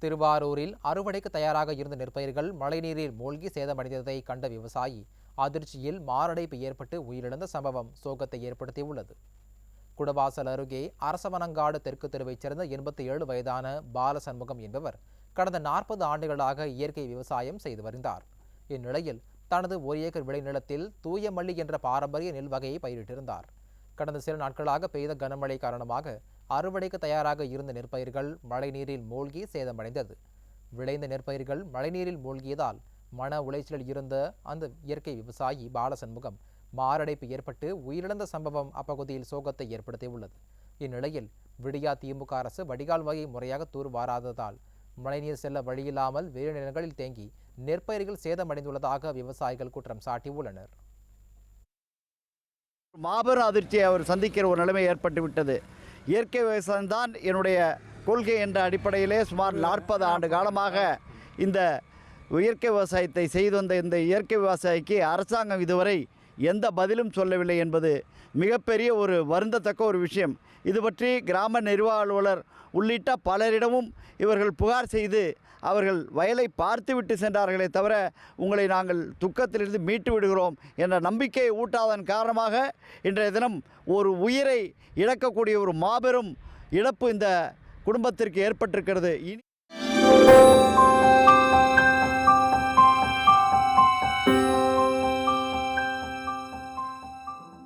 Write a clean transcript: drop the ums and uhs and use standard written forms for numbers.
திருவாரூரில் அறுவடைக்கு தயாராக இருந்த நெற்பயிர்கள் மழைநீரில் மூழ்கி சேதமடைந்ததை கண்ட விவசாயி அதிர்ச்சியில் மாரடைப்பு ஏற்பட்டு உயிரிழந்த சம்பவம் சோகத்தை ஏற்படுத்தியுள்ளது. குடவாசல் அருகே அரசவனங்காடு தெற்கு தெருவைச் சேர்ந்த 87 வயதான பாலசண்முகம் என்பவர் கடந்த 40 ஆண்டுகளாக இயற்கை விவசாயம் செய்து வருந்தார். இந்நிலையில் தனது 1 ஏக்கர் விளைநிலத்தில் தூய மல்லி என்ற பாரம்பரிய நெல் வகையை பயிரிட்டிருந்தார். கடந்த சில நாட்களாக பெய்த கனமழை காரணமாக அறுவடைக்கு தயாராக இருந்த நெற்பயிர்கள் மழைநீரில் மூழ்கி சேதமடைந்தது. விளைந்த நெற்பயிர்கள் மழைநீரில் மூழ்கியதால் மன உளைச்சலில் இருந்த அந்த இயற்கை விவசாயி பாலசண்முகம் மாரடைப்பு ஏற்பட்டு உயிரிழந்த சம்பவம் அப்பகுதியில் சோகத்தை ஏற்படுத்தியுள்ளது. இந்நிலையில் விடியா திமுக அரசு வடிகால் வகையை முறையாக தூர்வாராததால் மழைநீர் செல்ல வழியில்லாமல் வேறு நிலங்களில் தேங்கி நெற்பயிர்கள் சேதமடைந்துள்ளதாக விவசாயிகள் குற்றம் சாட்டியுள்ளனர். மாபெரும் அதிர்ச்சியை அவர் சந்திக்கிற ஒரு நிலைமை ஏற்பட்டுவிட்டது. இயற்கை விவசாயம்தான் என்னுடைய கொள்கை என்ற அடிப்படையிலே சுமார் 40 ஆண்டு காலமாக இந்த இயற்கை விவசாயத்தை செய்து வந்த இந்த இயற்கை விவசாயிக்கு அரசாங்கம் இதுவரை எந்த பதிலும் சொல்லவில்லை என்பது மிகப்பெரிய ஒரு வருந்தத்தக்க ஒரு விஷயம். இது பற்றி கிராம நிர்வாக அலுவலர் உள்ளிட்ட பலரிடமும் இவர்கள் புகார் செய்து அவர்கள் வயலை பார்த்துவிட்டு சென்றார்களே தவிர உங்களை நாங்கள் துக்கத்திலிருந்து மீட்டு விடுகிறோம் என்ற நம்பிக்கையை ஊட்டாதன் காரணமாக இன்றைய தினம் ஒரு உயிரை இழக்கக்கூடிய ஒரு மாபெரும் இழப்பு இந்த குடும்பத்திற்கு ஏற்பட்டிருக்கிறது.